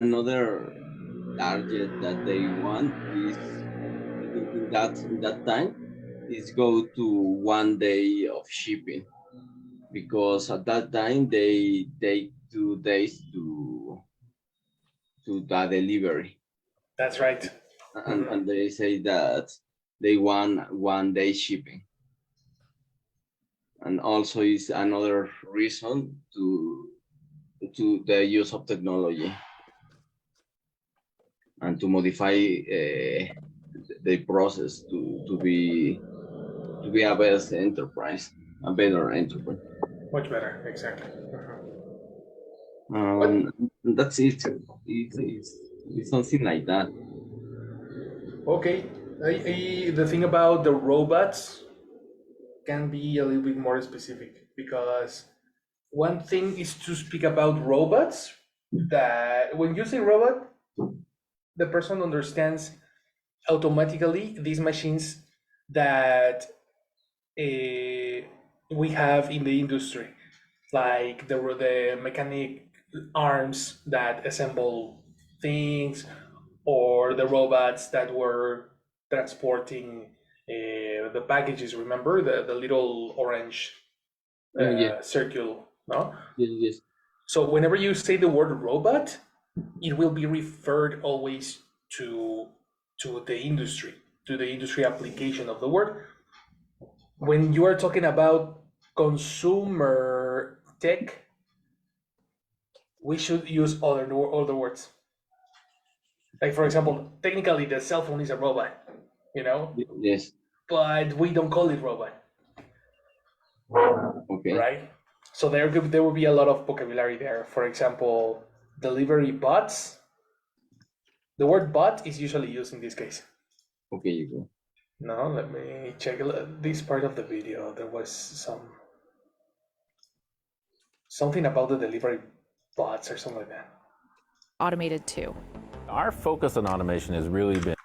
another target that they want is in that time is go to 1 day of shipping, because at that time they take 2 days to the delivery, That's right. and they say that they want 1 day shipping, and also is another reason to the use of technology and to modify the process to be a better enterprise. Much better, exactly. What? That's it. It's something like that. Okay. The thing about the robots can be a little bit more specific because one thing is to speak about robots that when you say robot, the person understands automatically these machines that we have in the industry, like the mechanic arms that assemble things, or the robots that were transporting the packages. Remember the little orange Yeah, circle, no? yes, yes. So whenever you say the word robot, it will be referred always to to the industry, to the industry application of the word. When you are talking about consumer tech, we should use other words. Like for example, technically the cell phone is a robot, you know, Yes. but we don't call it robot, Okay. right? So there will be a lot of vocabulary there. For example, delivery bots. The word bot is usually used in this case. Okay, you go. No, let me check this part of the video. There was something about the delivery bots or something like that. Automated too. Our focus on automation has really been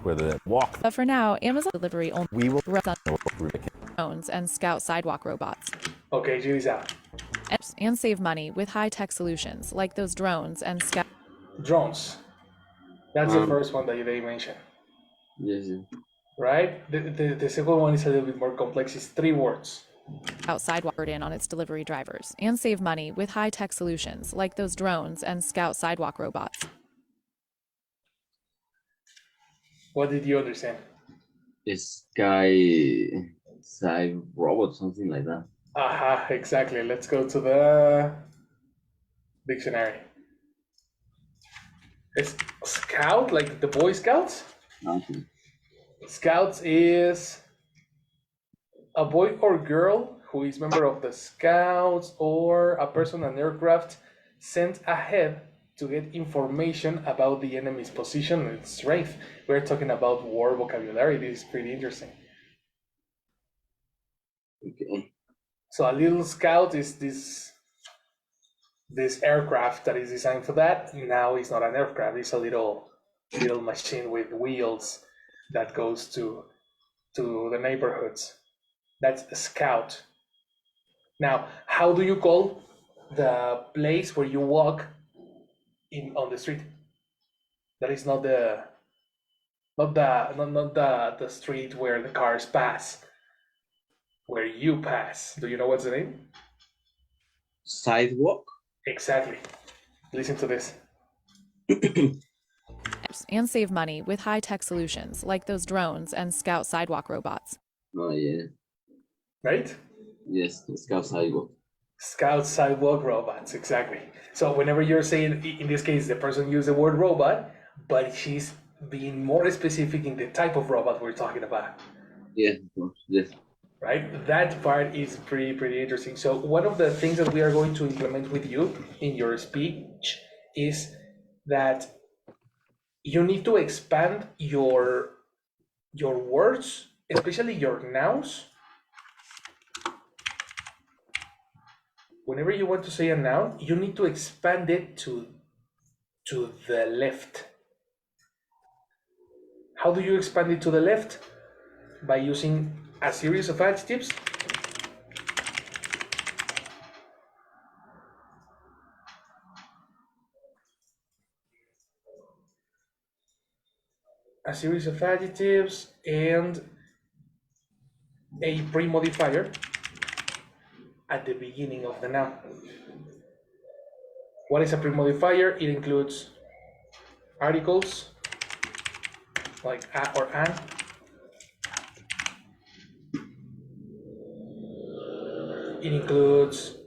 where the walk. But for now, Amazon delivery only We will runs on drones and Scout sidewalk robots. Okay, check this out. And save money with high-tech solutions like those drones and Scout Drones. That's the Um, first one that they mentioned, yes, yes. right? The second one is a little bit more complex. It's 3 words. sidewalk in on its delivery drivers and save money with high-tech solutions like those drones and Scout sidewalk robots. What did you understand? Sky robot, something like that. Aha, exactly. Let's go to the dictionary. It's scout, like the Boy Scouts. Okay. Scouts is a boy or girl who is member of the Scouts, or a person on aircraft sent ahead to get information about the enemy's position and strength. We're talking about war vocabulary. This is pretty interesting. Okay. So a little scout is this aircraft that is designed for that. Now it's not an aircraft; it's a little machine with wheels that goes to the neighborhoods. That's a scout. Now, how do you call the place where you walk in on the street? That is not the street where the cars pass, where you pass. Do you know what's the name? Sidewalk. Exactly. Listen to this. And save money with high-tech solutions like those drones and Scout sidewalk robots. Oh yeah. Right? Yes, Scout sidewalk. Scout sidewalk robots, exactly. So whenever you're saying, in this case, the person used the word robot, but she's being more specific in the type of robot we're talking about. Yes, of course. Yes. Right? That part is pretty interesting. So one of the things that we are going to implement with you in your speech is that you need to expand your words, especially your nouns. Whenever you want to say a noun, you need to expand it to the left. How do you expand it to the left? By using a series of adjectives. a series of adjectives and a pre-modifier at the beginning of the noun. What is a pre-modifier? It includes articles like a or an. It includes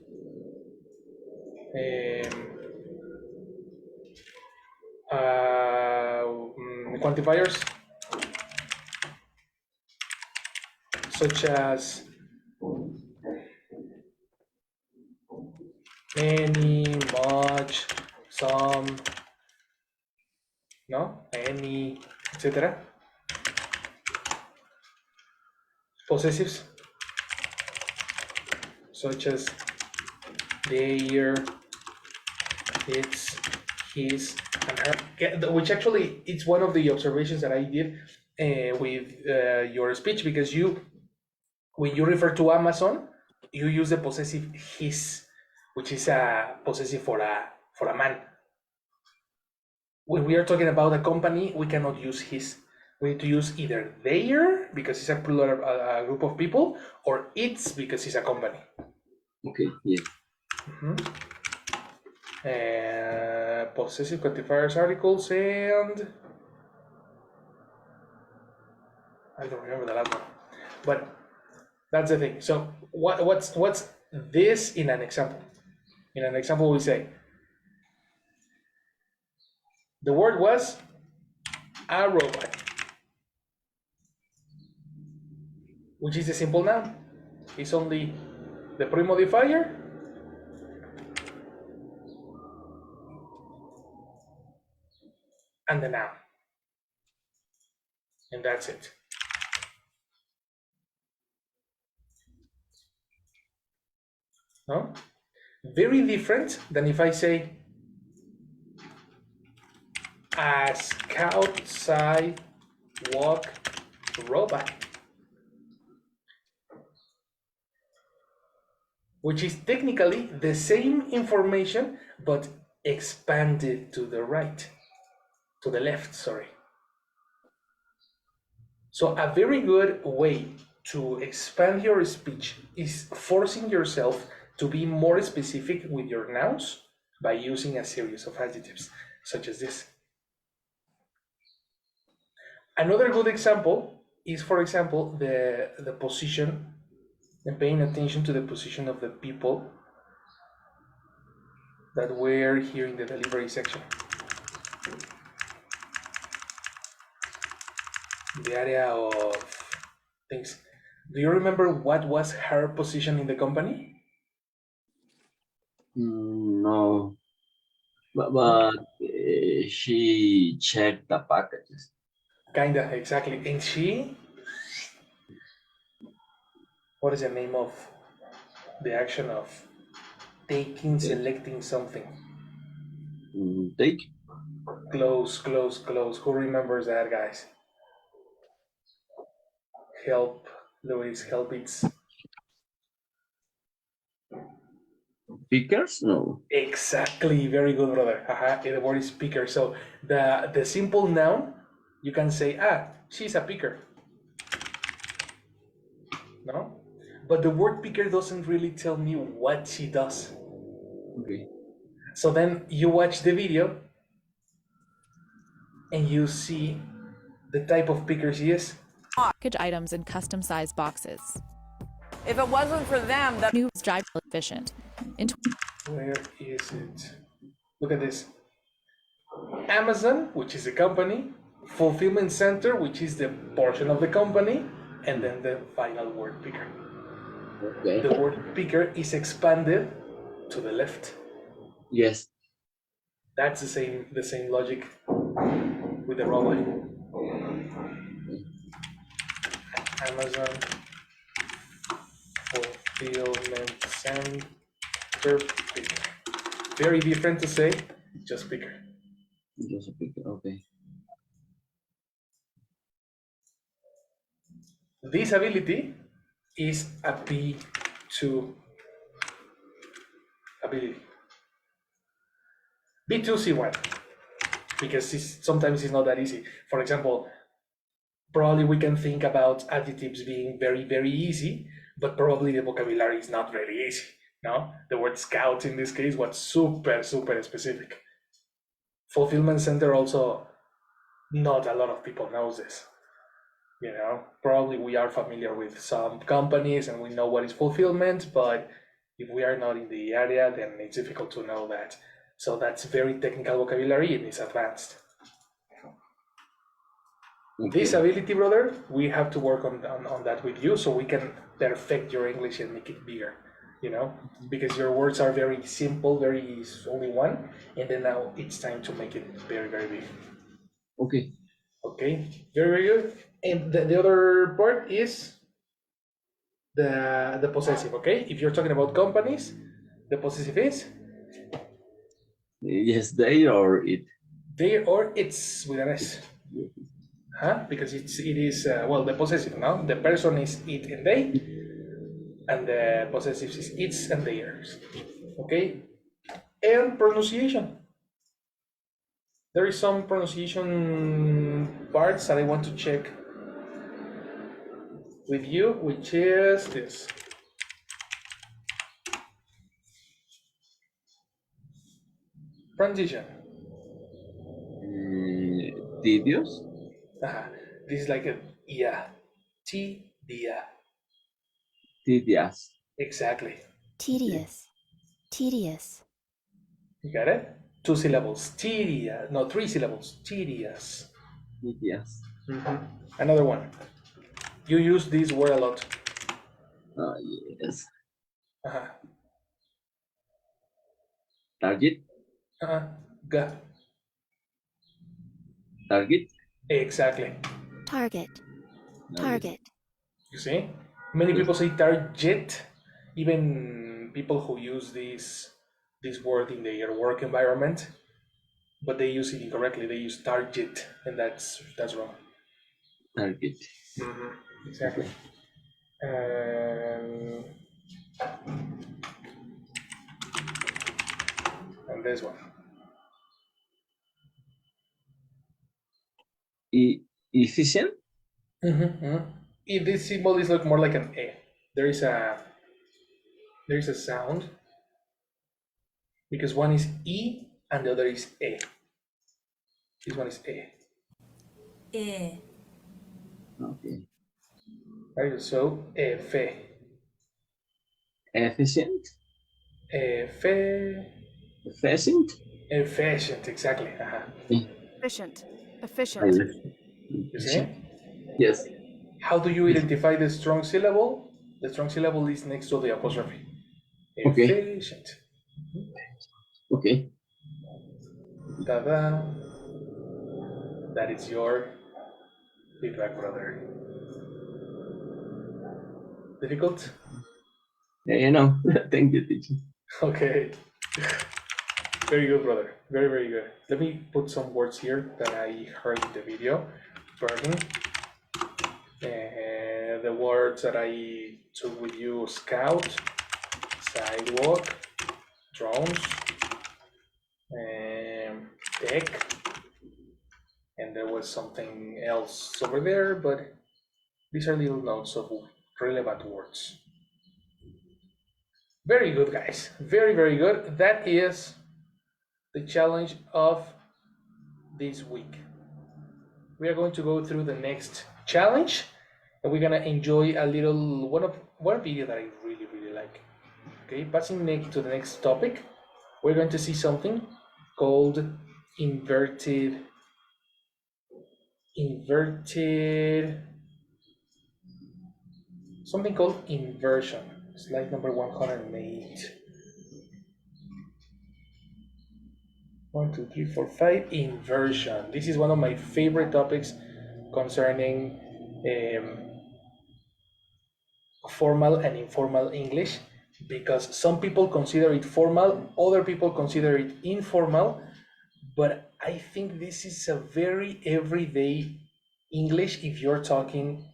quantifiers such as many, much, some, no, any, etc. Possessives such as their, its, his, and her, which actually it's one of the observations that I did with your speech, because when you refer to Amazon, you use the possessive his, which is a possessive for a man. When we are talking about a company, we cannot use his. We need to use either their, because it's a plural, a group of people, or its, because it's a company. Okay, yes. Possessive quantifiers, articles, and I don't remember the last one, but that's the thing. So what's this in an example? In an example, we say the word was a robot, which is a simple noun. It's only the pre-modifier and the noun, and that's it. No? Very different than if I say a scout sidewalk robot, which is technically the same information but expanded to the right, to the left, sorry. So a very good way to expand your speech is forcing yourself to be more specific with your nouns by using a series of adjectives, such as this. Another good example is, for example, the position and paying attention to the position of the people that were here in the delivery section. The area of things. Do you remember what was her position in the company? No, but she checked the packages. Kinda, exactly. And she, what is the name of the action of taking, selecting something? Take. Close, close, close. Who remembers that, guys? Help, Luis, help. It's Pickers? No. exactly, very good, brother. The word is picker. So the simple noun, you can say, she's a picker. No? But the word picker doesn't really tell me what she does. Okay. So then you watch the video and you see the type of picker she is. Package items in custom-sized boxes. If it wasn't for them, that New drive efficient. Where is it? Look at this. Amazon, which is a company, fulfillment center, which is the portion of the company, and then the final word picker. Okay. The word picker is expanded to the left. Yes. That's the same logic with the robot. Amazon fulfillment center picker. Very different to say just picker. Just a picker. Okay. This ability is a B2 ability. B2 C1, because sometimes it's not that easy. For example, Probably we can think about adjectives being very, very easy, but probably the vocabulary is not very easy. No, the word scout in this case was super, super specific. Fulfillment center also, not a lot of people knows this. Probably we are familiar with some companies and we know what is fulfillment, but if we are not in the area, then it's difficult to know that. So that's very technical vocabulary and it's advanced. Okay. This ability, brother, we have to work on that with you so we can perfect your English and make it bigger, because your words are very simple, very only one, and then now it's time to make it very, very big. Okay. Okay, very, very good. And the other part is the possessive, okay? If you're talking about companies, the possessive is Yes, they or it. they or it's with an S. Because it is the possessive, no? The person is it and they, and the possessive is its and theirs. Okay? And pronunciation. There is some pronunciation parts that I want to check with you, which is this. Pronunciation. Tedious. This is like a yeah. T-dia. Tedious. Exactly. Tedious. Tedious. You got it? 2 syllables. Tedious. No, 3 syllables. Tedious. Tedious. Another one. You use this word a lot. Yes. G. Target. Target. Exactly. Target. Target. You see? Many people say target, even people who use this word in their work environment, but they use it incorrectly. They use target, and that's wrong. Target. Exactly. And this one. Efficient. If this symbol is more like an E, there is a sound because one is E and the other is E. This one is E. E. Okay. Right, so Efe. Efficient. Efficient. Efficient, exactly. Efficient. Efficient. You see? Yes. How do you identify the strong syllable? The strong syllable is next to the apostrophe. Okay. Efficient. Okay. Ta-da. That is your feedback, brother. Difficult? No. Thank you, teacher. Okay. Very good, brother. Very, very good. Let me put some words here that I heard in the video. Burden. The words that I took with you: scout, sidewalk, drones, tech, and there was something else over there, but these are little notes of relevant words. Very good, guys. Very, very good. That is the challenge of this week. We are going to go through the next challenge, and we're gonna enjoy a little one video that I really, really like. Okay, passing next to the next topic, we're going to see something called inverted something called inversion. Slide number 108. 1, 2, 3, 4, 5. Inversion. This is one of my favorite topics concerning formal and informal English, because some people consider it formal, other people consider it informal, but I think this is a very everyday English if you're talking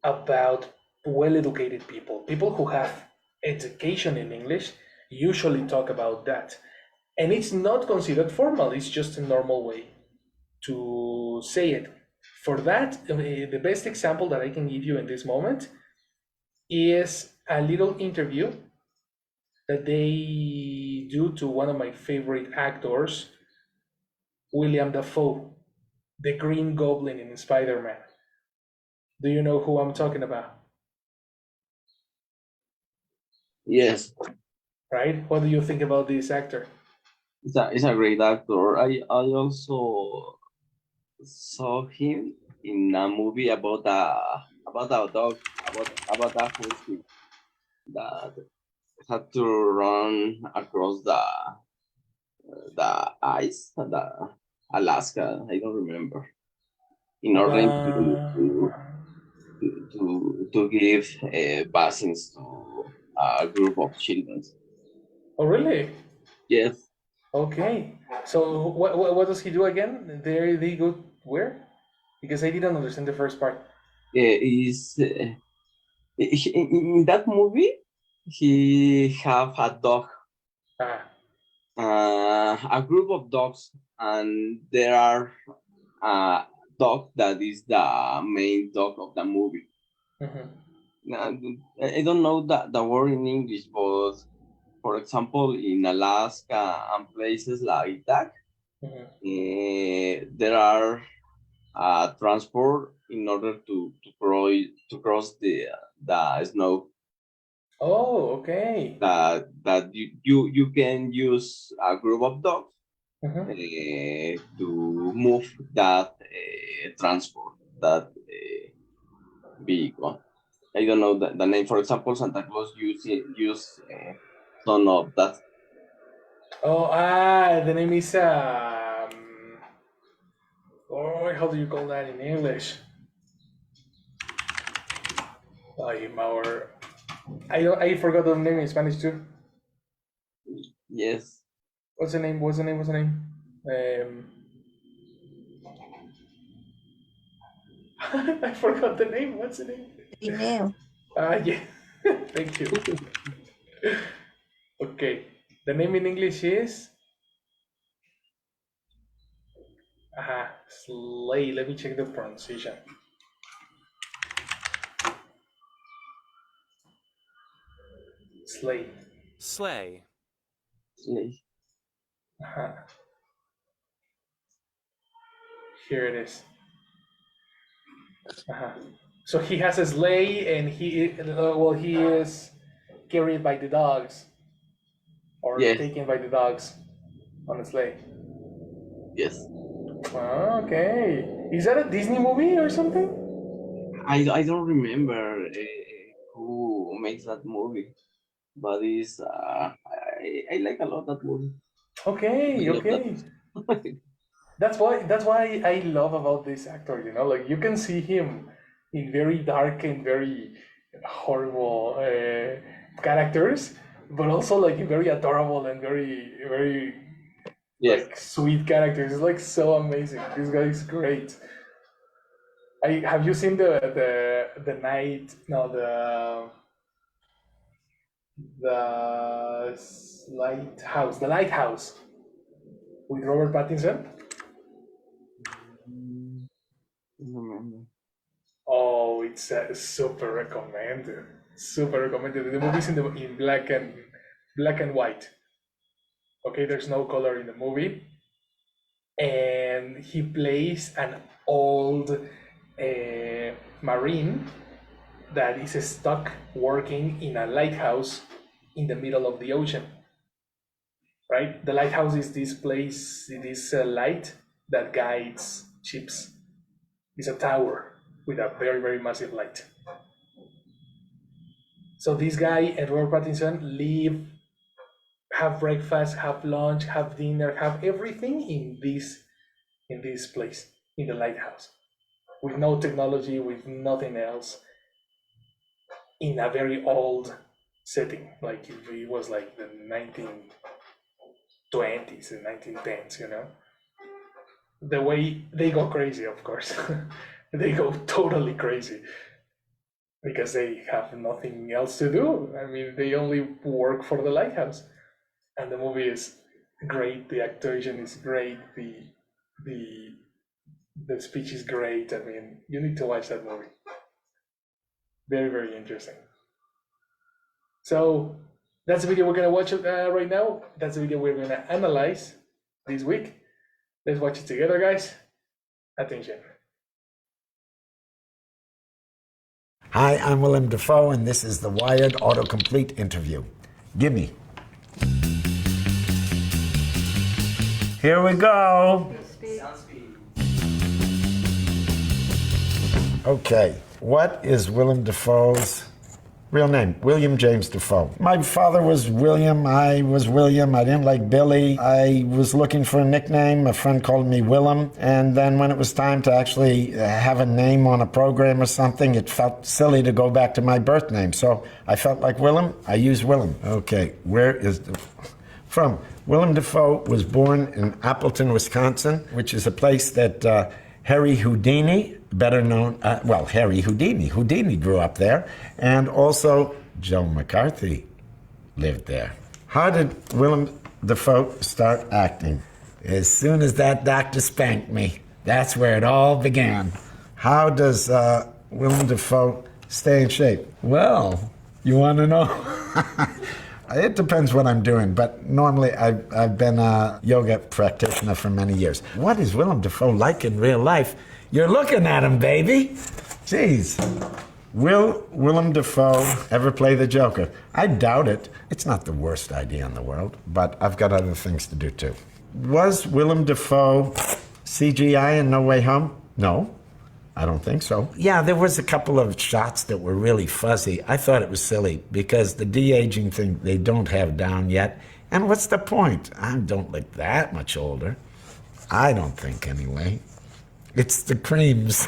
about well-educated people who have education in English usually talk about that. And it's not considered formal, it's just a normal way to say it. For that, the best example that I can give you in this moment is a little interview that they do to one of my favorite actors, William Dafoe, the Green Goblin in Spider-Man. Do you know who I'm talking about? Yes, Right? What do you think about this actor? it's a great actor. I also saw him in a movie about a dog, about a husky that had to run across the ice, the Alaska. I don't remember. In order Uh, to give vaccines to a group of children. oh, really? Yes, Okay. So what does he do again? There they go where? Because I didn't understand the first part. is in that movie he have a dog, Ah. a group of dogs, and there are a dog that is the main dog of the movie. Mm-hmm. Now, I don't know the word in English, but for example, in Alaska and places like that, Mm-hmm. there are transport in order to cross the snow. Oh, okay. That you can use a group of dogs Mm-hmm. to move that transport, that vehicle. I don't know the name. For example, Santa Claus use some of that. Oh, the name is oh, how do you call that in English? I'm our. I forgot the name in Spanish too. Yes, What's the name? What's the name? What's the name? I forgot the name. What's the name? Trineo. Yeah. Thank you. Okay. The name in English is sleigh. Let me check the pronunciation. Sleigh. Sleigh. yes, Uh-huh. Here it is. Uh-huh. So he has a sleigh, and he is carried by the dogs or yes, taken by the dogs on a sleigh. yes. Okay. Is that a Disney movie or something? I don't remember who makes that movie, but it's I like a lot that movie. I Okay, love that. okay. That's why I love about this actor, like you can see him in very dark and very horrible characters, but also like in very adorable and very very Yes, like sweet characters. It's like so amazing. This guy is great. I have you seen the night no the lighthouse with Robert Pattinson? I don't remember. Oh, it's super recommended. Super recommended. The movie's in black and white. Okay, there's no color in the movie, and he plays an old marine that is stuck working in a lighthouse in the middle of the ocean. Right, the lighthouse is this place. It is a light that guides ships. It's a tower with a very very massive light. So this guy, Edward Pattinson, live, have breakfast, have lunch, have dinner, have everything in this place, in the lighthouse, with no technology, with nothing else, in a very old setting, like if it was like the 1920s and 1910s. The way they go crazy, of course. They go totally crazy because they have nothing else to do. I mean, they only work for the lighthouse. And the movie is great. The actuation is great. The The speech is great. I mean, you need to watch that movie. Very, very interesting. So that's the video we're gonna watch right now. That's the video we're gonna analyze this week. Let's watch it together, guys. Attention. Hi, I'm Willem Dafoe, and this is the Wired Autocomplete interview. Gimme. Here we go. Okay, what is Willem Dafoe's real name? William James Dafoe. My father was William. I was William. I didn't like Billy. I was looking for a nickname. A friend called me Willem. And then when it was time to actually have a name on a program or something, it felt silly to go back to my birth name. So I felt like Willem. I used Willem. Okay, where is from? Willem Dafoe was born in Appleton, Wisconsin, which is a place that Harry Houdini, better known, Harry Houdini grew up there, and also Joe McCarthy lived there. How did Willem Dafoe start acting? As soon as that doctor spanked me. That's where it all began. How does Willem Dafoe stay in shape? Well, you want to know? It depends what I'm doing, but normally I've been a yoga practitioner for many years. What is Willem Dafoe like in real life? You're looking at him, baby. Jeez. Will Willem Dafoe ever play the Joker? I doubt it. It's not the worst idea in the world, but I've got other things to do too. Was Willem Dafoe CGI in No Way Home? No. I don't think so. Yeah, there was a couple of shots that were really fuzzy. I thought it was silly because the de-aging thing they don't have down yet. And what's the point? I don't look that much older. I don't think anyway. It's the creams.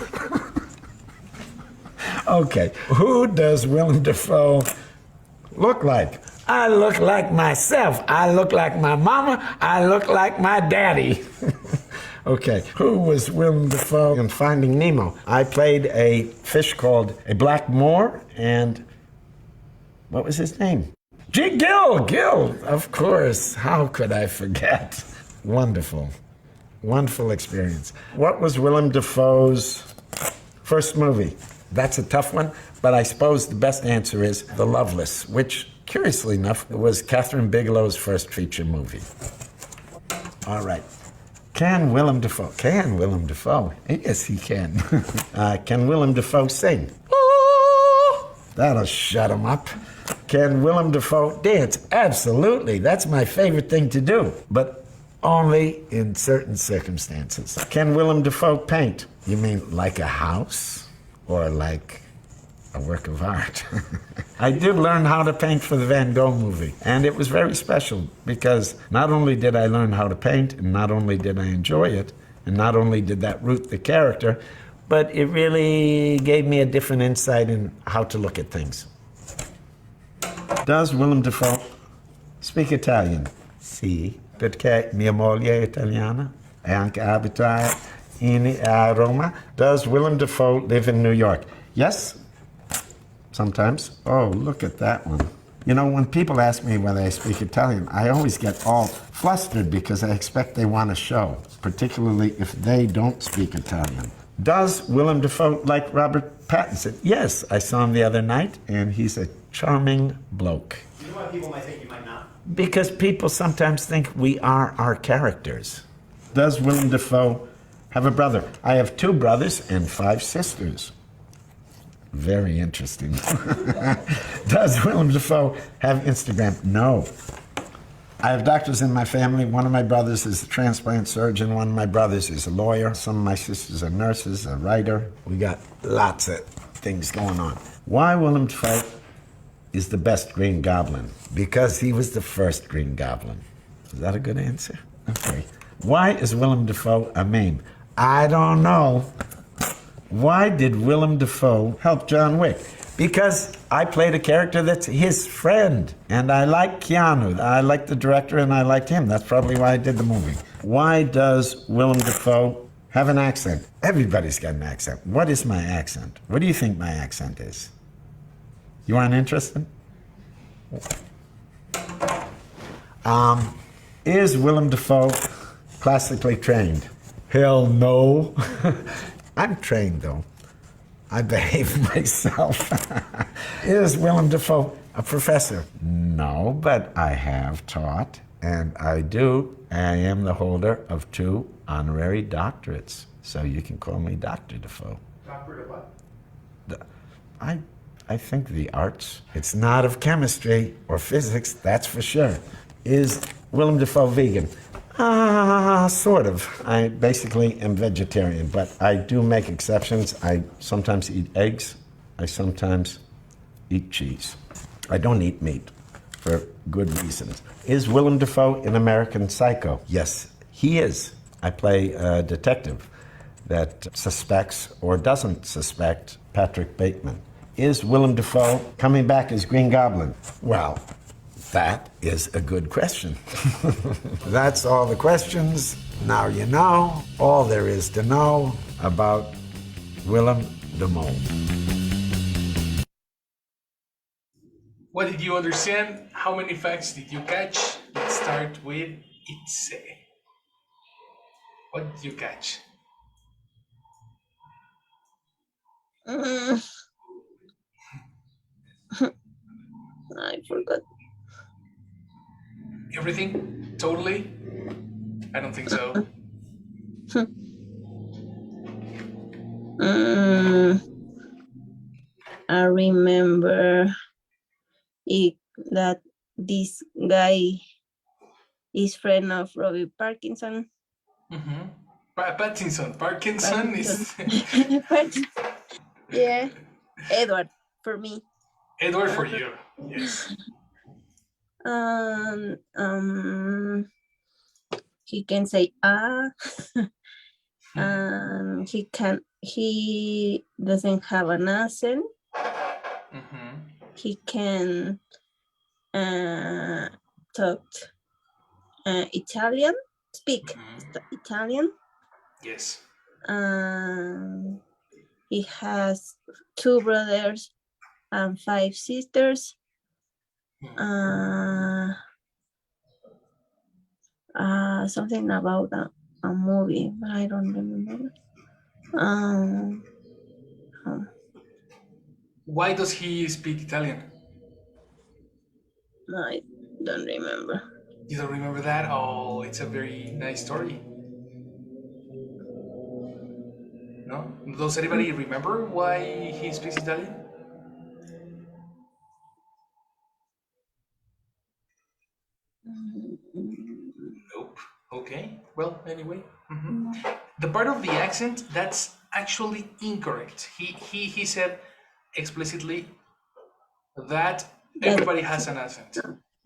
Okay, who does Willem Dafoe look like? I look like myself. I look like my mama. I look like my daddy. Okay, who was Willem Dafoe in Finding Nemo? I played a fish called a black Moor, and what was his name? Gil, of course. How could I forget? Wonderful, wonderful experience. What was Willem Dafoe's first movie? That's a tough one, but I suppose the best answer is The Loveless, which, curiously enough, was Catherine Bigelow's first feature movie. All right. Can Willem Dafoe? Yes, he can. Can Willem Dafoe sing? That'll shut him up. Can Willem Dafoe dance? Absolutely. That's my favorite thing to do, but only in certain circumstances. Can Willem Dafoe paint? You mean like a house or like a work of art? I did learn how to paint for the Van Gogh movie, and it was very special because not only did I learn how to paint, and not only did I enjoy it, and not only did that root the character, but it really gave me a different insight in how to look at things. Does Willem Dafoe speak Italian? Sì, perché mia moglie è italiana e anche abita a Roma. Does Willem Dafoe live in New York? Yes. Sometimes. Oh, look at that one. You know, when people ask me whether I speak Italian, I always get all flustered because I expect they want to show, particularly if they don't speak Italian. Does Willem Dafoe like Robert Pattinson? Yes, I saw him the other night, and he's a charming bloke. You know why people might think you might not? Because people sometimes think we are our characters. Does Willem Dafoe have a brother? I have 2 brothers and 5 sisters. Very interesting. Does Willem Dafoe have Instagram? No. I have doctors in my family. One of my brothers is a transplant surgeon. One of my brothers is a lawyer. Some of my sisters are nurses, a writer. We got lots of things going on. Why Willem Dafoe is the best Green Goblin? Because he was the first Green Goblin. Is that a good answer? Okay. Why is Willem Dafoe a meme? I don't know. Why did Willem Dafoe help John Wick? Because I played a character that's his friend, and I like Keanu. I like the director, and I liked him. That's probably why I did the movie. Why does Willem Dafoe have an accent? Everybody's got an accent. What is my accent? What do you think my accent is? You aren't interested? Is Willem Dafoe classically trained? Hell no. I'm trained though. I behave myself. Is Willem Dafoe a professor? No, but I have taught, and I do. I am the holder of 2 honorary doctorates, so you can call me Dr. Dafoe. Doctorate of what? I think the arts. It's not of chemistry or physics, that's for sure. Is Willem Dafoe vegan? Sort of. I basically am vegetarian, but I do make exceptions. I sometimes eat eggs. I sometimes eat cheese. I don't eat meat for good reasons. Is Willem Dafoe in American Psycho? Yes, he is. I play a detective that suspects or doesn't suspect Patrick Bateman. Is Willem Dafoe coming back as Green Goblin? Well, that is a good question. That's all the questions. Now you know all there is to know about Willem Dafoe. What did you understand? How many facts did you catch? Let's start with Itse. What did you catch? I forgot. Everything? Totally? I don't think so. I remember that this guy is friend of Robbie Parkinson. Mm-hmm. Parkinson is... Yeah. Edward, for me. Edward for you, yes. He can say he doesn't have an accent. Mm-hmm. He can talk Italian, speak Italian. Yes. He has 2 brothers and 5 sisters. Something about a movie, but I don't remember. Why does he speak Italian? I don't remember. You don't remember that? Oh, it's a very nice story. No? Does anybody remember why he speaks Italian? Nope. Okay. Well, anyway. Mm-hmm. The part of the accent, that's actually incorrect. He said explicitly that everybody has an accent.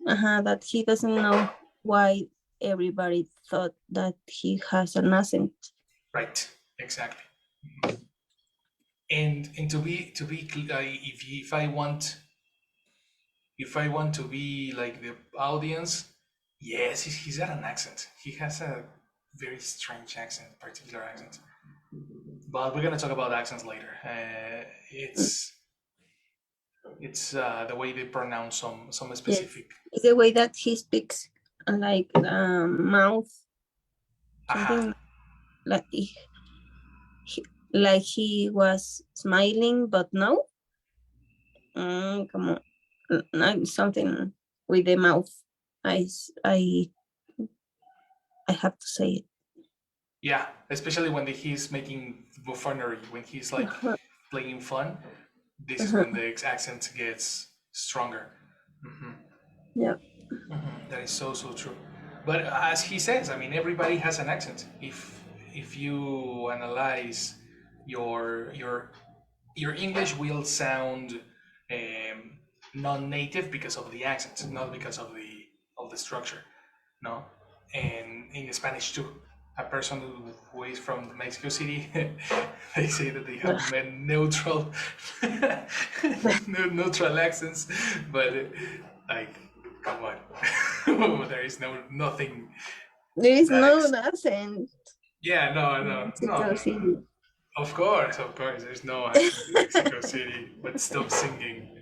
That he doesn't know why everybody thought that he has an accent. Right. Exactly. And to be if I want to be like the audience, yes, he's got an accent. He has a very strange accent, particular accent. But we're gonna talk about accents later. It's the way they pronounce some specific. Yes. It's the way that he speaks, like mouth, something like he was smiling, but no. Come on, something with the mouth. I have to say it. Yeah, especially when he's making buffoonery, when he's like playing fun. This is when the accent gets stronger. Mm-hmm. Yeah. Mm-hmm. That is so true. But as he says, I mean, everybody has an accent. If you analyze your English will sound non-native because of the accent, not because of the structure. No, and in Spanish too. A person who is from Mexico City, they say that they have neutral neutral accents, but like, come on, there is nothing. There is no accent. Yeah, no. Of course, there's no accent in Mexico City, but stop singing.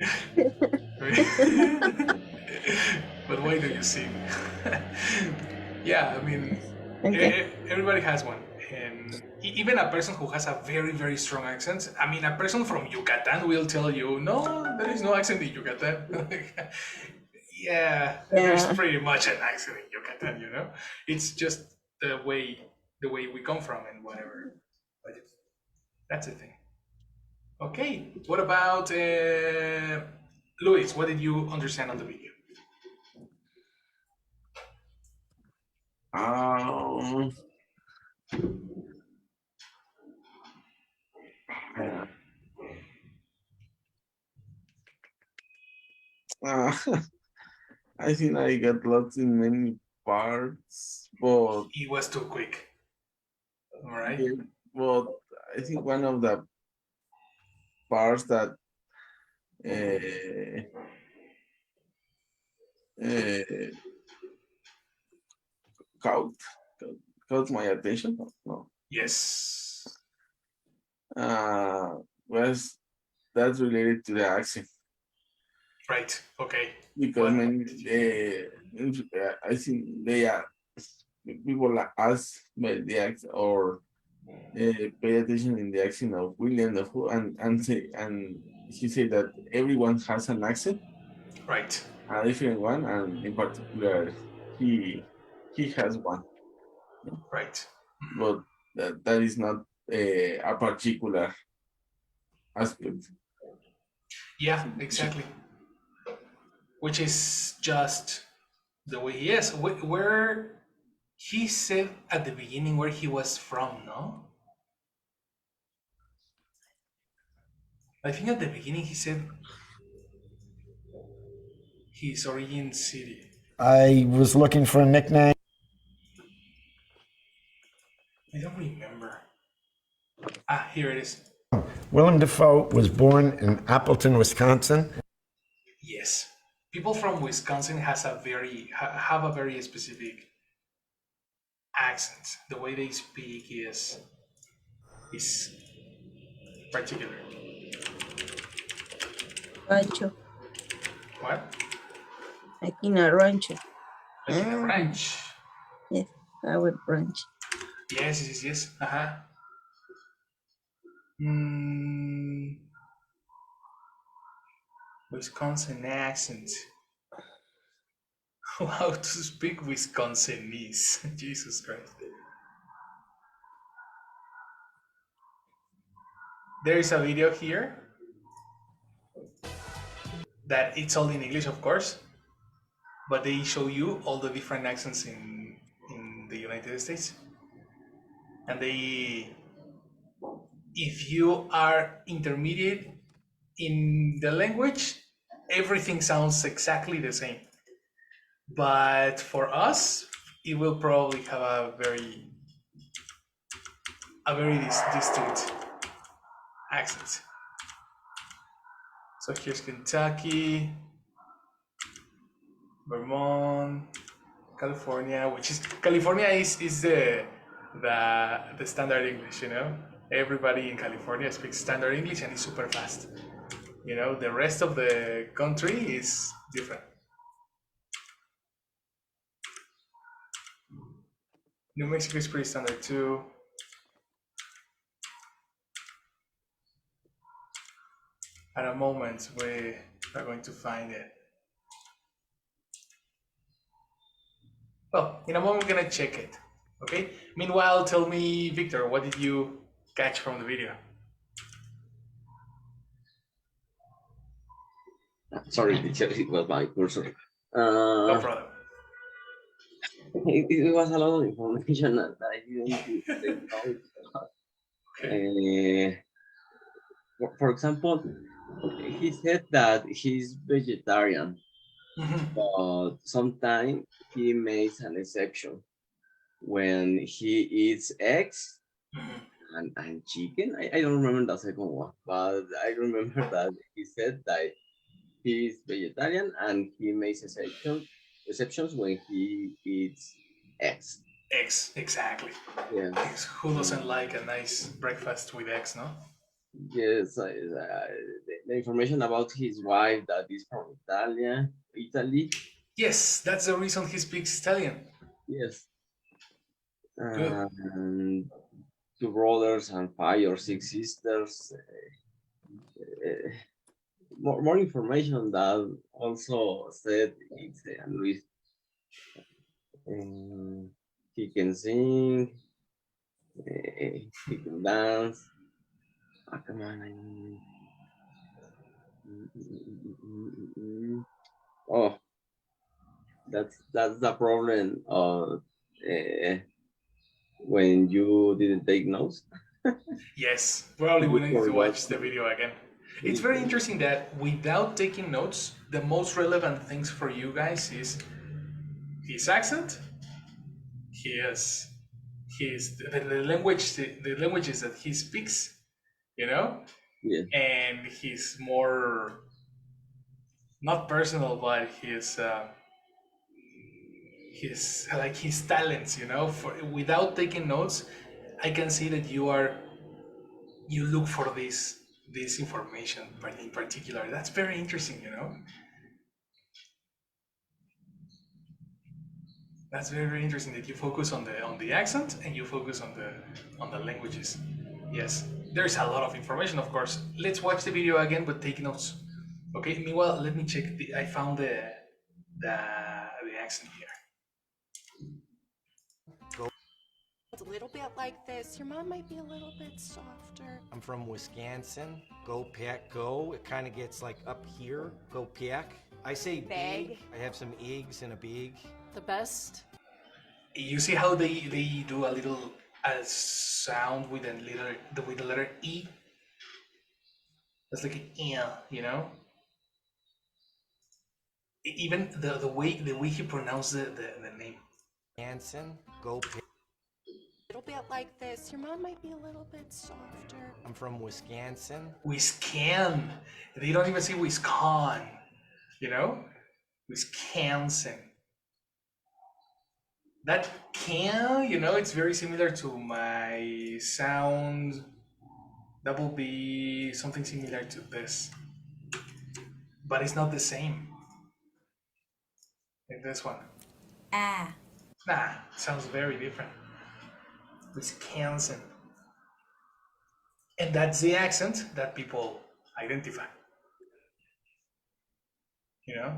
But why do you sing? Yeah, I mean, everybody has one, and even a person who has a very, very strong accent, I mean, a person from Yucatan will tell you, no, there is no accent in Yucatan. Yeah, there's Yeah. pretty much an accent in Yucatan, you know? It's just the way we come from and whatever. But that's the thing. Okay, what about Luis? What did you understand on the video? Um, uh, I think I got lost in many parts, but It was too quick. All right. yeah, but I think one of the parts that uh, uh, caught caught my attention. No, Yes. was that's related to the accent Right. Okay. because What? many I think they are people like us but the accent or pay attention in the accent of William Dafoe and he said that everyone has an accent, Right. a different one, and in particular he has one, Right. but that is not a particular aspect. Yeah. Exactly. Which is just the way he is. Where he said at the beginning where he was from, no? I think at the beginning he said his origin city. I was looking for a nickname. I don't remember. Ah, here it is. Willem Dafoe was born in Appleton, Wisconsin. Yes. People from Wisconsin have a very specific accent. The way they speak is particular. Rancho. What? Like in a rancho. Like in a ranch. Yes, our ranch. Yes. Uh-huh. Wisconsin accent. How to speak Wisconsinese. Jesus Christ. There is a video here that it's all in English, of course, but they show you all the different accents in the United States. And if you are intermediate in the language, everything sounds exactly the same. But for us, it will probably have a very distinct accent. So here's Kentucky, Vermont, California, which is California is the standard English, you know. Everybody in California speaks standard English and it's super fast. You know, the rest of the country is different. New Mexico is pretty standard too. At a moment we are going to find it. Well, in a moment we're gonna check it. Okay. Meanwhile, tell me, Victor, what did you catch from the video? Sorry, teacher, it was my cursor. No problem. It was a lot of information that I didn't take notes. Okay. For example, he said that he's vegetarian, but sometimes he makes an exception when he eats eggs and chicken. I don't remember the second one, but I remember that he said that he is vegetarian and he makes exceptions when he eats eggs. Eggs, exactly. Yeah. Eggs. Who doesn't like a nice breakfast with eggs, no? Yes, the information about his wife that is from Italy. Yes, that's the reason he speaks Italian. Yes. Good. And two brothers and 5 or 6 sisters. More information that also said it's Luis. He can sing, he can dance. Come on. Oh, that's the problem. When you didn't take notes. Yes, probably we need to watch the video again. It's very Mhm. interesting that without taking notes, the most relevant things for you guys is his accent, his the language, the languages that he speaks, you know, Yeah. and his more not personal, but his like his talents, you know. For without taking notes, I can see that you look for this information, but in particular, that's very interesting, you know. That's very, very interesting that you focus on the accent and you focus on the languages. Yes, there's a lot of information, of course. Let's watch the video again, but take notes. Okay. Meanwhile, let me check. I found the accent here. It's a little bit like this. Your mom might be a little bit softer. I'm from Wisconsin. Go Pack Go. It kind of gets like up here. Go Pack. I say big. I have some eggs in a bag. The best. You see how they do a little sound with the letter E. That's like an you know. Even the way he pronounced the name. Hanson. Go Pack. A little bit like this. Your mom might be a little bit softer. I'm from Wisconsin. Wisconsin. They don't even say Wisconsin. You know, Wisconsin. That can, you know, it's very similar to my sound. That will be something similar to this, but it's not the same. Like this one. Ah. Nah, sounds very different. Wisconsin. And that's the accent that people identify. You know?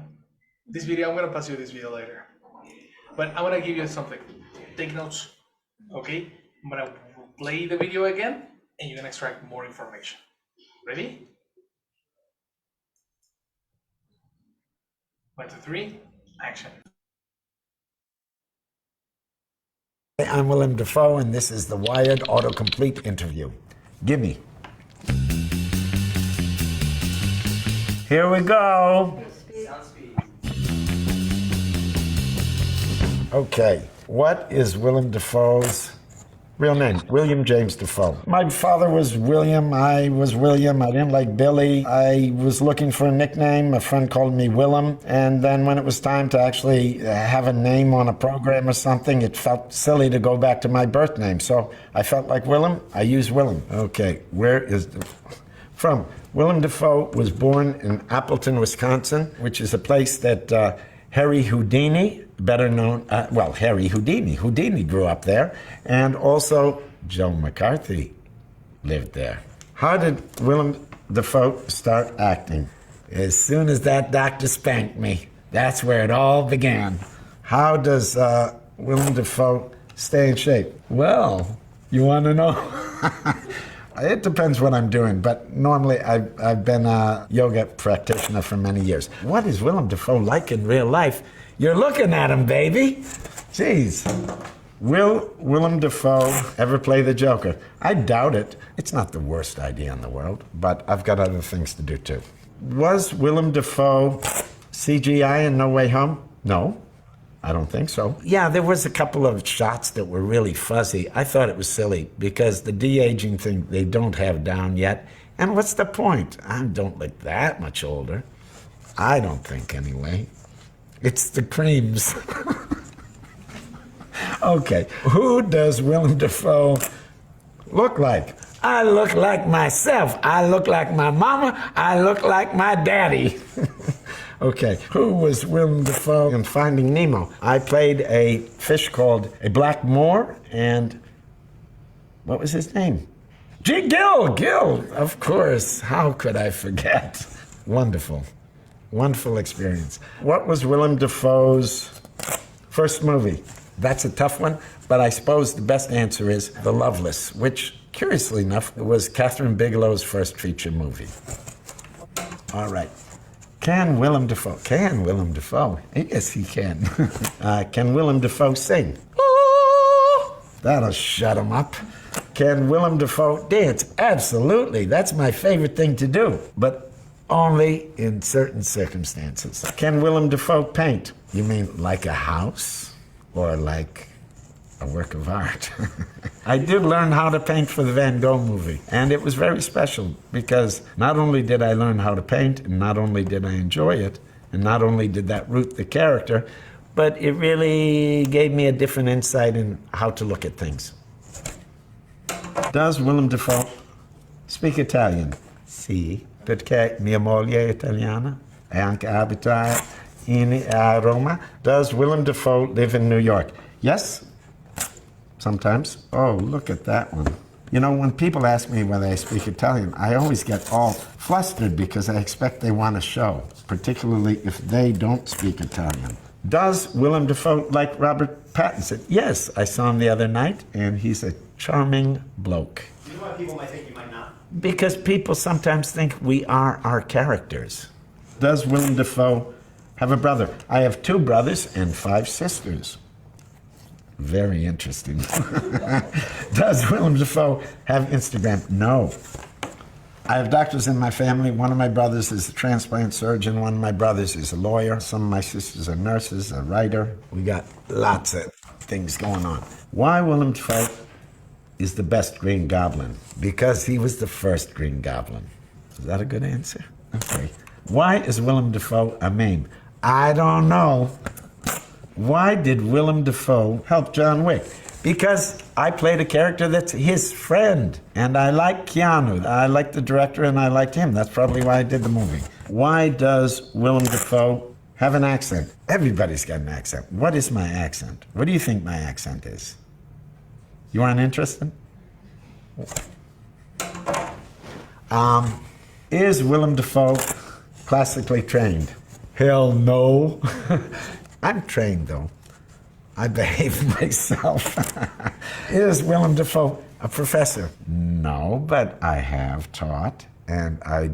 This video, I'm gonna pass you this video later. But I wanna give you something. Take notes, okay? I'm gonna play the video again and you're gonna extract more information. Ready? 1, 2, 3, action. I'm Willem Dafoe, and this is the Wired Autocomplete interview. Gimme. Here we go. Okay, what is Willem Dafoe's real name? William James Dafoe. My father was William, I was William, I didn't like Billy. I was looking for a nickname, a friend called me Willem, and then when it was time to actually have a name on a program or something, it felt silly to go back to my birth name. So I felt like Willem, I used Willem. Okay, where is from? Willem Dafoe was born in Appleton, Wisconsin, which is a place that Harry Houdini, better known, Harry Houdini grew up there, and also Joe McCarthy lived there. How did Willem Dafoe start acting? As soon as that doctor spanked me. That's where it all began. How does Willem Dafoe stay in shape? Well, you want to know? It depends what I'm doing, but normally I've been a yoga practitioner for many years. What is Willem Dafoe like in real life? You're looking at him, baby. Jeez. Will Willem Dafoe ever play the Joker? I doubt it. It's not the worst idea in the world, but I've got other things to do too. Was Willem Dafoe CGI in No Way Home? No. I don't think so. Yeah, there was a couple of shots that were really fuzzy. I thought it was silly because the de-aging thing they don't have down yet. And what's the point? I don't look that much older. I don't think anyway. It's the creams. Okay, who does Willem Dafoe look like? I look like myself. I look like my mama. I look like my daddy. Okay, who was Willem Dafoe in Finding Nemo? I played a fish called a black Moor, and What was his name? Gil, of course. How could I forget? Wonderful. Wonderful experience. What was Willem Dafoe's first movie? That's a tough one, but I suppose the best answer is The Loveless, which, curiously enough, was Catherine Bigelow's first feature movie. All right. Can Willem Dafoe? Yes, he can. Can Willem Dafoe sing? That'll shut him up. Can Willem Dafoe dance? Absolutely. That's my favorite thing to do, but only in certain circumstances. Can Willem Dafoe paint? You mean like a house or like a work of art? I did learn how to paint for the Van Gogh movie, and it was very special because not only did I learn how to paint, and not only did I enjoy it, and not only did that root the character, but it really gave me a different insight in how to look at things. Does Willem Dafoe speak Italian? Sì, perché mia moglie è italiana e anche abita a Roma. Does Willem Dafoe live in New York? Yes, sometimes. Oh, look at that one. You know, when people ask me whether I speak Italian, I always get all flustered because I expect they want to show, particularly if they don't speak Italian. Does Willem Dafoe like Robert Pattinson? Yes, I saw him the other night, and he's a charming bloke. You know why people might think you might not? Because people sometimes think we are our characters. Does Willem Dafoe have a brother? I have 2 brothers and 5 sisters. Very interesting. Does Willem Dafoe have Instagram? No. I have doctors in my family. One of my brothers is a transplant surgeon. One of my brothers is a lawyer. Some of my sisters are nurses, a writer. We got lots of things going on. Why Willem Dafoe is the best Green Goblin? Because he was the first Green Goblin. Is that a good answer? Okay. Why is Willem Dafoe a meme? I don't know. Why did Willem Dafoe help John Wick? Because I played a character that's his friend, and I like Keanu. I like the director, and I liked him. That's probably why I did the movie. Why does Willem Dafoe have an accent? Everybody's got an accent. What is my accent? What do you think my accent is? You aren't interested? Is Willem Dafoe classically trained? Hell no. I'm trained, though. I behave myself. Is Willem Dafoe a professor? No, but I have taught, and I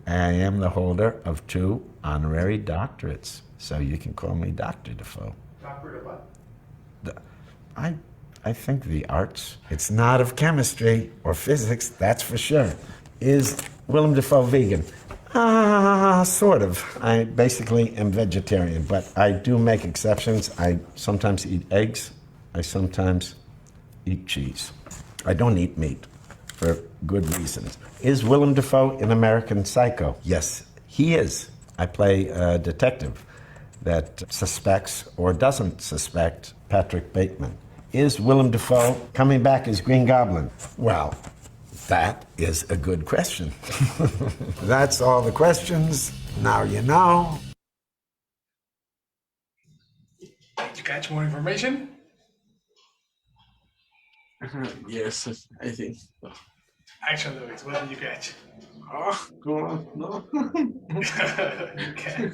am the holder of 2 honorary doctorates. So you can call me Dr. Dafoe. Doctorate of what? I think the arts. It's not of chemistry or physics, that's for sure. Is Willem Dafoe vegan? Sort of. I basically am vegetarian, but I do make exceptions. I sometimes eat eggs. I sometimes eat cheese. I don't eat meat for good reasons. Is Willem Dafoe in American Psycho? Yes, he is. I play a detective that suspects or doesn't suspect Patrick Bateman. Is Willem Dafoe coming back as Green Goblin? Well, that is a good question. That's all the questions. Now you know. Did you catch more information? Yes, I think so. Action, Louis, what did you catch? Oh, come on, no. Okay.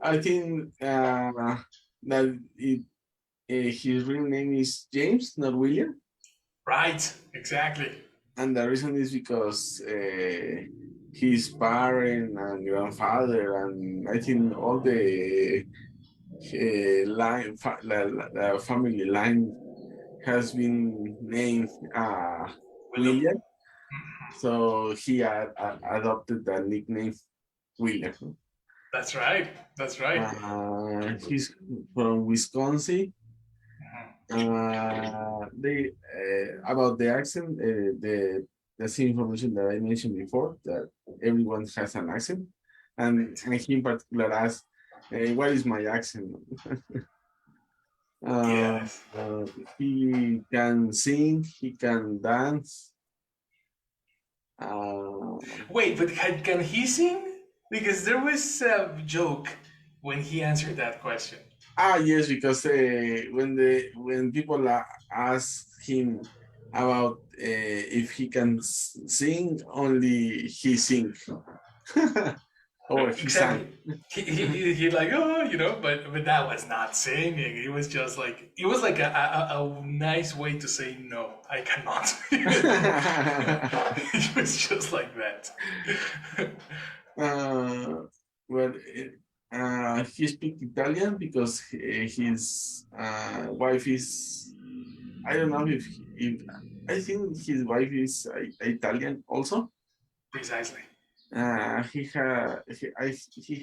I think that his real name is James, not William. Right, exactly. And the reason is because his parent and grandfather, and I think all the the family line has been named William. So he adopted the nickname William. That's right. That's right. He's from Wisconsin. They about the accent, the same information that I mentioned before, that everyone has an accent, and he in particular asked, "What is my accent?" Yes. He can sing, he can dance. Wait, but can he sing? Because there was a joke when he answered that question. Yes, because when people ask him about if he can sing, only he sing or he sang. Exactly. He like, oh, but that was not singing. It was just like a nice way to say no, I cannot. It was just like that. Well, he speaks Italian because his wife is. I don't know if I think his wife is Italian also. Precisely. He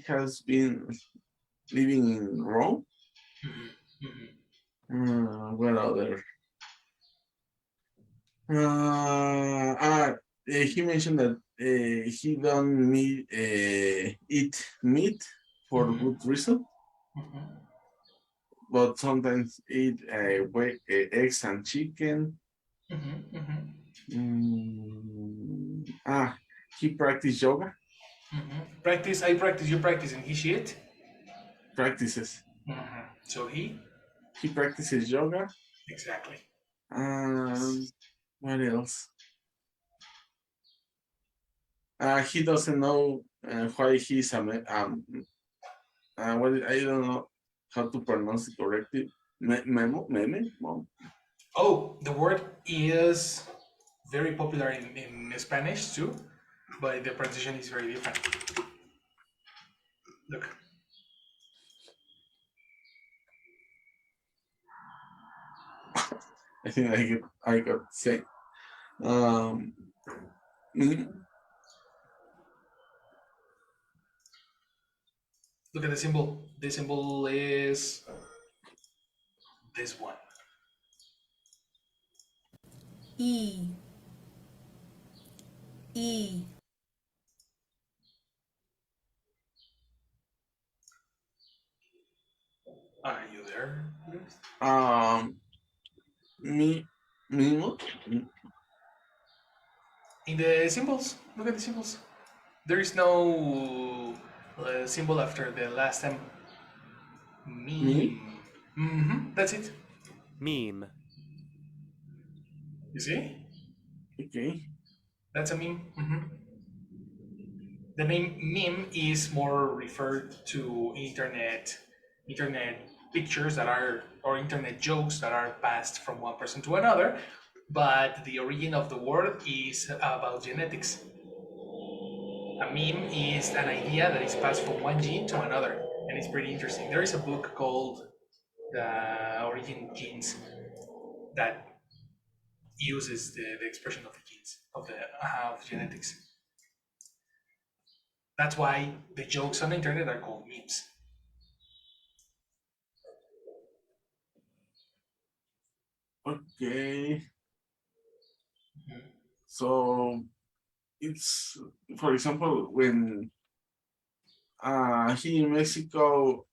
has been living in Rome. What other? He mentioned that he don't eat meat for good reason, but sometimes eat eggs and chicken. He practice yoga. Practice. I practice. You practice, and he shit. Practices. So he practices yoga. Exactly. What else? He doesn't know why he's what I don't know how to pronounce it correctly. Meme? Oh, the word is very popular in Spanish too, but the pronunciation is very different. Look. I think I got sick. Look at the symbol. The symbol is this one. E. E. Are you there? Me. In the symbols, look at the symbols. There is no symbol after the last M. Meme. That's it. Meme. You see? Okay. That's a meme. The name meme is more referred to internet pictures that are or internet jokes that are passed from one person to another, but the origin of the word is about genetics. A meme is an idea that is passed from one gene to another, and it's pretty interesting. There is a book called The Origin of Genes that uses the expression of the genes of genetics. That's why the jokes on the internet are called memes. Okay. So it's, for example, when here in Mexico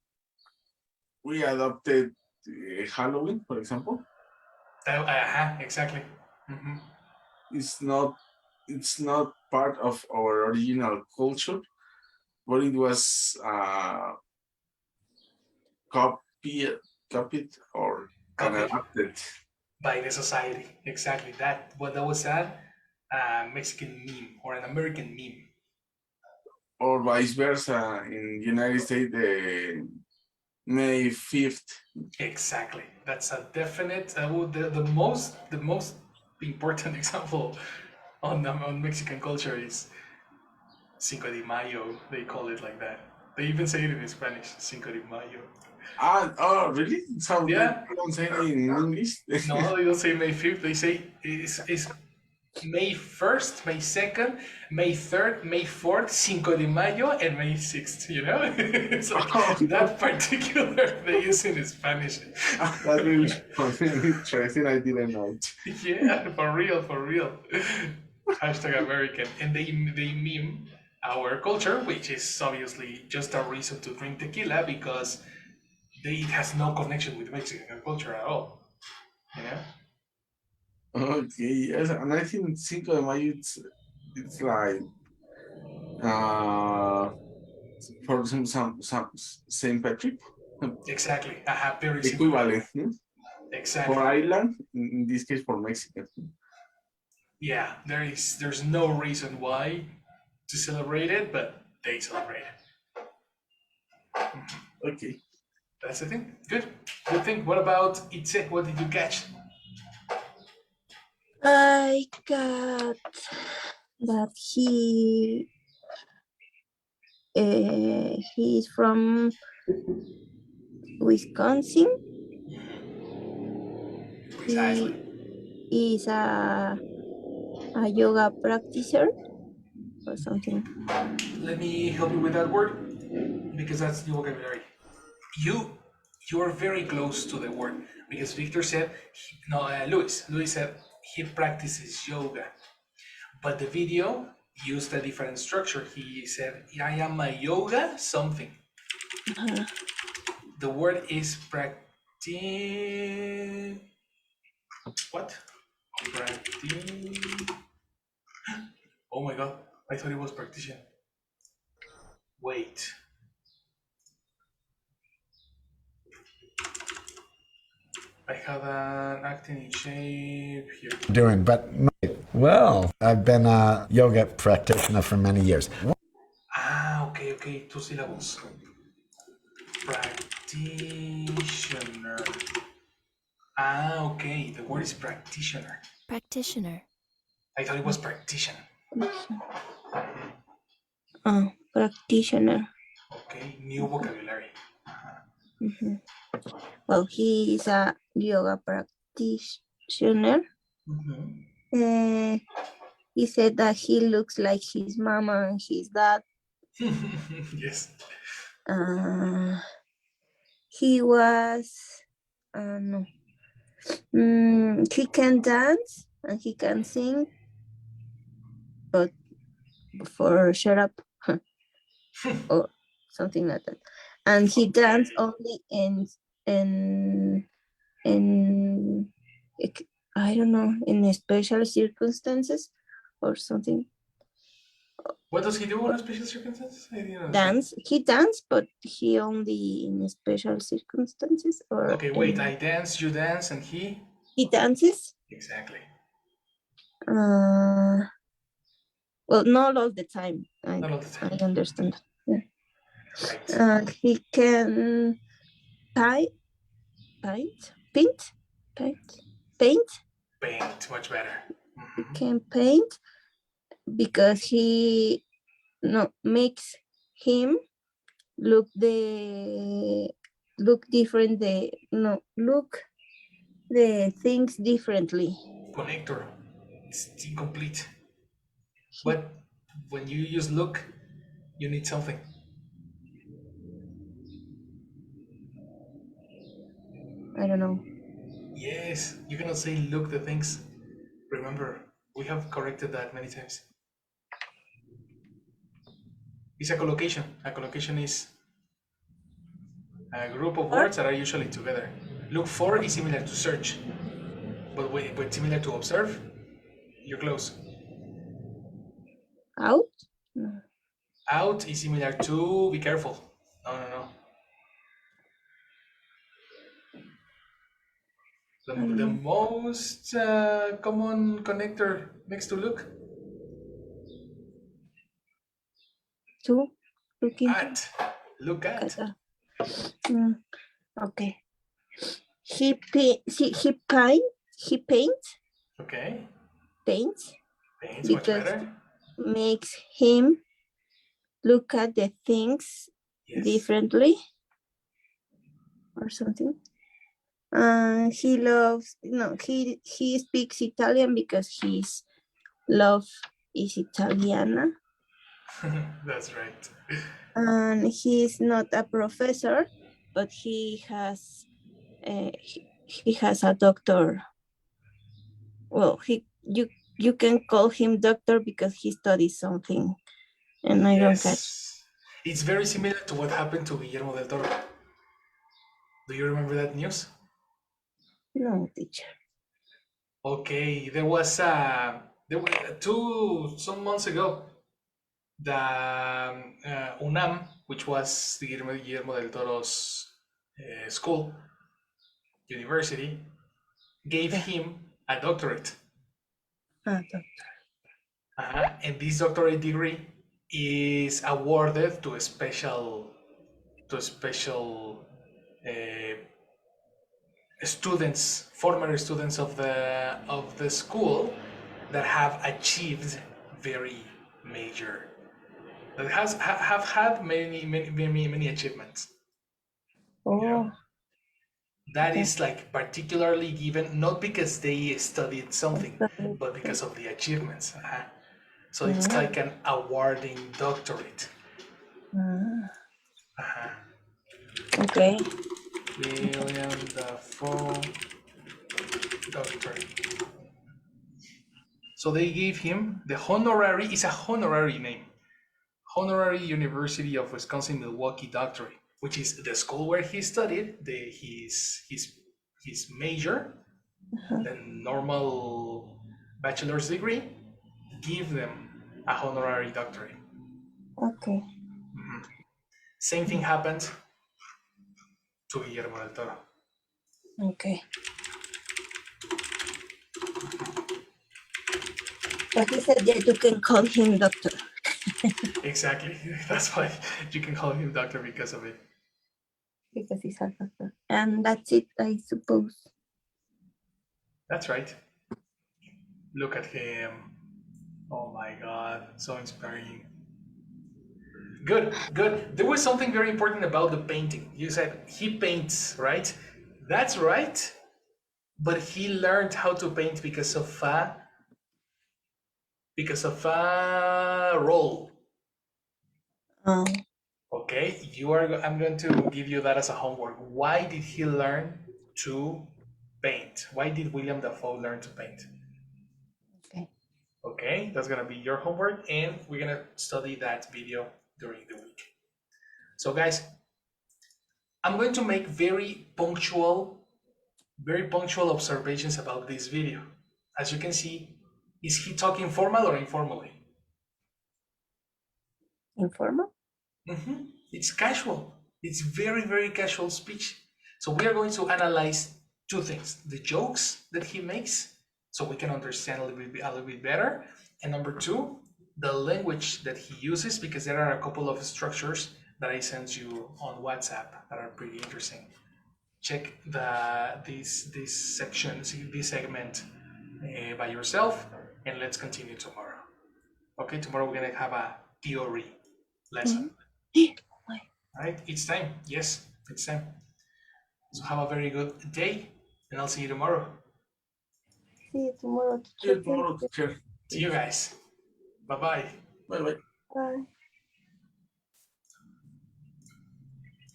we adopted Halloween, for example. Exactly. It's not part of our original culture, but it was copied or adapted by the society. Exactly that. What that was a Mexican meme or an American meme. Or vice versa in United States, May 5th. Exactly. That's a definite. The most important example on Mexican culture is Cinco de Mayo. They call it like that. They even say it in Spanish, Cinco de Mayo. Oh, really? So yeah. They don't say it in English? No, they don't say May 5th. They say it's May 1st, May 2nd, May 3rd, May 4th, Cinco de Mayo, and May 6th, you know? It's like that particular they use in Spanish. That's really interesting. I didn't know. Yeah, for real. Hashtag American. And they meme our culture, which is obviously just a reason to drink tequila because it has no connection with Mexican culture at all. You know? Okay, yes, and I think Cinco de Mayo it's like for some Saint Patrick. Exactly. Very similar. Equivalent. Exactly. For Ireland, in this case for Mexico. Yeah, there's no reason why to celebrate it, but they celebrate it. Okay. That's the thing. Good thing. What about Itze? What did you catch? I got that he's from Wisconsin. Precisely. He is a yoga practitioner or something. Let me help you with that word because that's new vocabulary. You you are very close to the word because Victor said Luis said he practices yoga, but the video used a different structure. He said I am a yoga something. The word is practice. What? Practice. Oh my god! I thought it was practitioner. Wait. I have an acting in shape here. Doing, but well, I've been a yoga practitioner for many years. Okay, 2 syllables. Practitioner. Okay, the word is practitioner. Practitioner. I thought it was practitioner. Practitioner. Okay, new vocabulary. Well, he is a yoga practitioner. He said that he looks like his mama and his dad. Yes. He was, no. He can dance and he can sing, but for shut up or something like that. And he danced only in I don't know, in special circumstances or something. What does he do on special circumstances? I didn't understand. Dance. He danced, but he only in special circumstances or. Okay, wait. I dance, you dance, and he. He dances. Exactly. Well, not all the time. Not all the time. I understand. Yeah. Right. He can paint. Paint, much better. He can paint because he makes him look different. Look the things differently. Connector. It's incomplete. But when you use look, you need something. I don't know. Yes, you cannot say look the things. Remember, we have corrected that many times. It's a collocation. A collocation is a group of words that are usually together. Look for is similar to search, but similar to observe. You're close. Out? No. Out is similar to be careful. No. The most common connector next to look? To? Looking at. Look at. Okay. He paints. Okay. Paints. Paints much better. Makes him look at the things differently or something. He loves he speaks Italian because his love is Italiana. That's right. And he's not a professor, but he has a doctor. Well, you can call him doctor because he studies something, and I don't catch. It's very similar to what happened to Guillermo del Toro. Do you remember that news? No, teacher. Okay, there were some months ago, the UNAM, which was Guillermo del Toro's school, university, gave him a doctorate. And this doctorate degree is awarded to a special students, former students of the school that have achieved very major, that have had many achievements. Oh. You know? That is like particularly given not because they studied something, but because of the achievements. So it's like an awarding doctorate. Okay. William Dafoe doctorate. So they gave him the honorary, is a honorary name, Honorary University of Wisconsin-Milwaukee doctorate, which is the school where he studied his major, the normal bachelor's degree, give them a honorary doctorate. Okay. Same thing happened to Guillermo del Toro. Okay. But he said that you can call him doctor. Exactly. That's why you can call him doctor because of it. Because he's a doctor. And that's it, I suppose. That's right. Look at him. Oh my God, so inspiring. Good, good. There was something very important about the painting. You said he paints, right? That's right. But he learned how to paint because of a role. Okay, I'm going to give you that as a homework. Why did he learn to paint? Why did William Dafoe learn to paint? Okay. Okay, that's gonna be your homework, and we're gonna study that video during the week. So guys, I'm going to make very punctual observations about this video. As you can see, is he talking formal or informally? Informal? It's casual. It's very, very casual speech. So we are going to analyze two things: the jokes that he makes, so we can understand a little bit better, and number two, the language that he uses, because there are a couple of structures that I sent you on WhatsApp that are pretty interesting. Check this section, this segment by yourself, and let's continue tomorrow. Okay, tomorrow we're gonna have a theory lesson. All right, it's time. Yes, it's time. So have a very good day, and I'll see you tomorrow. See you tomorrow. See you tomorrow, teacher. See you guys. Bye-bye. Bye-bye. Bye.